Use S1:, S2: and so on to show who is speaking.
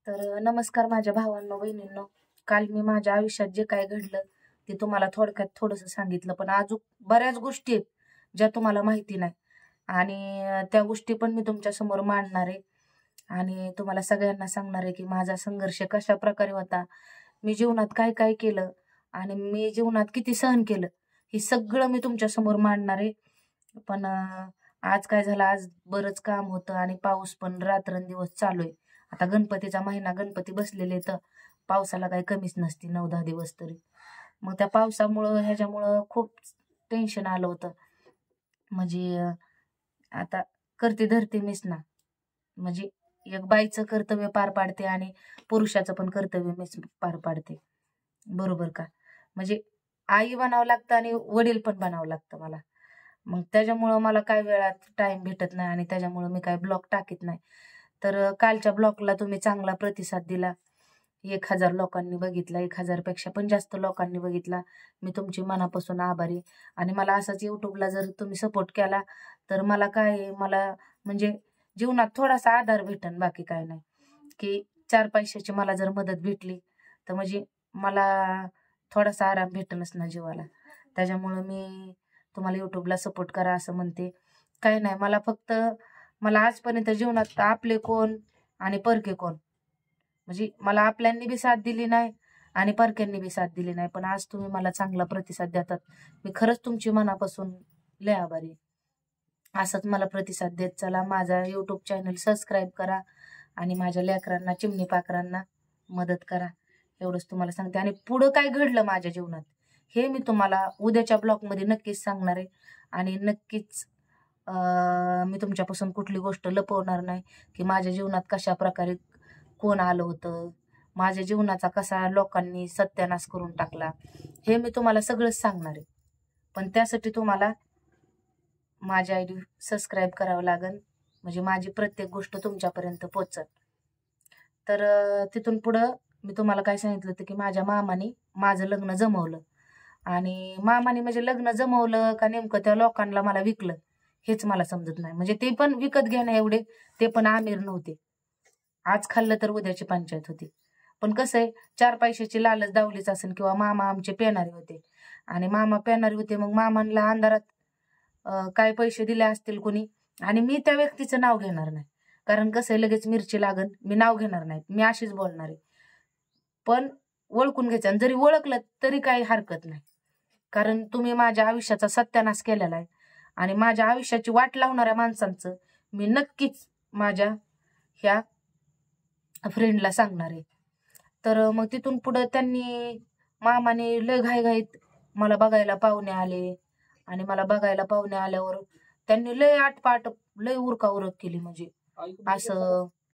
S1: तर नमस्कार माझ्या भावांनो बहिणींनो. काल मी माझ्या आयुष्यात जे काय घडलं ते तुम्हाला थोडक्यात थोडंसं सांगितलं, पण अजून बऱ्याच गोष्टी आहेत ज्या तुम्हाला माहिती नाही. आणि त्या गोष्टी पण मी तुमच्या समोर मांडणार आहे आणि तुम्हाला सगळ्यांना सांगणार आहे की माझा संघर्ष कशा प्रकारे होता, मी जीवनात काय काय केलं आणि मी जीवनात किती सहन केलं, हे सगळं मी तुमच्या समोर मांडणार आहे. पण आज काय झालं, आज बरंच काम होतं आणि पाऊस पण रात्रंदिवस चालू आहे. आता गणपतीचा महिना, गणपती बसलेले तर पावसाला काही कमीच नसती 9-10 दिवस तरी. मग त्या पावसामुळं ह्याच्यामुळं खूप टेन्शन आलं होतं. म्हणजे आता करते धरते मीच ना. म्हणजे एक बाईचं कर्तव्य पार पाडते आणि पुरुषाचं पण कर्तव्य मीच पार पाडते. बरोबर का? म्हणजे आई बनावं लागतं आणि वडील पण बनावं लागतं मला. मग त्याच्यामुळं मला काय वेळात टाइम भेटत नाही आणि त्याच्यामुळं मी काय ब्लॉग टाकीत नाही. तर कालच्या ब्लॉगला तुम्ही चांगला प्रतिसाद दिला. 1000 लोकांनी बघितला, 1000 पेक्षा पण जास्त लोकांनी बघितला. मी तुमची मनापासून आभारी. आणि मला असंच युट्यूबला जर तुम्ही सपोर्ट केला तर मला काय, मला म्हणजे जीवनात थोडासा आधार भेटन, बाकी काय नाही. की 4 पैशाची मला जर मदत भेटली तर म्हणजे मला थोडासा आराम भेटनच ना जीवाला. त्याच्यामुळं मी तुम्हाला युट्यूबला सपोर्ट करा असं म्हणते. काय नाही, मला फक्त मला आजपर्यंत जीवनात आपले कोण आणि परके कोण, म्हणजे मला आपल्यांनी बी साथ दिली नाही आणि परक्यांनी बी साथ दिली नाही. पण आज तुम्ही मला चांगला प्रतिसाद देतात, मी खरंच तुमची मनापासून लय आभारी आहे. असंच मला प्रतिसाद देत चला. माझा युट्यूब चॅनल सबस्क्राईब करा आणि माझ्या लेकरांना, चिमणी पाखरांना मदत करा, एवढंच तुम्हाला सांगते. आणि पुढं काय घडलं माझ्या जीवनात हे मी तुम्हाला उद्याच्या ब्लॉगमध्ये नक्कीच सांगणार आहे. आणि नक्कीच मी तुमच्यापासून कुठली गोष्ट लपवणार नाही की माझ्या जीवनात कशा प्रकारे कोण आलं होतं, माझ्या जीवनाचा कसा लोकांनी सत्यानाश करून टाकला, हे मी तुम्हाला सगळंच सांगणार आहे. पण त्यासाठी तुम्हाला माझ्या आयडी सबस्क्राईब करावं लागेल, म्हणजे माझी प्रत्येक गोष्ट तुमच्यापर्यंत पोचत. तर तिथून पुढं मी तुम्हाला काय सांगितलं होतं की माझ्या मामाने माझं लग्न जमवलं. आणि मामाने म्हणजे लग्न जमवलं का नेमकं त्या लोकांना मला विकलं हेच मला समजत नाही. म्हणजे ते पण विकत घेण्या एवढे ते पण आमिर नव्हते. आज खाल्लं तर उद्याची पंचायत होती. पण कसं आहे, 4 पैशाची लालच दावलीच असेल, किंवा मामा आमचे पेनारे होते आणि मामा पेनारे होते, मग मामांना अंधारात काय पैसे दिले असतील कोणी, आणि मी त्या व्यक्तीचं नाव घेणार नाही. कारण कसं आहे, लगेच मिरची लागन, मी नाव घेणार नाही, मी अशीच बोलणार आहे. पण ओळखून घ्यायचं, आणि जरी ओळखलं तरी काही हरकत नाही. कारण तुम्ही माझ्या आयुष्याचा सत्यानाश केलेला आहे आणि माझ्या आयुष्याची वाट लावणाऱ्या माणसांचं मी नक्कीच माझ्या ह्या फ्रेंडला सांगणार आहे. तर मग तिथून पुढं त्यांनी, मामाने लय घाईघाईत मला बघायला पाहुणे आले आणि मला बघायला पाहुणे आल्यावर त्यांनी लय आटपाट, लय उरका उरक केली. म्हणजे असं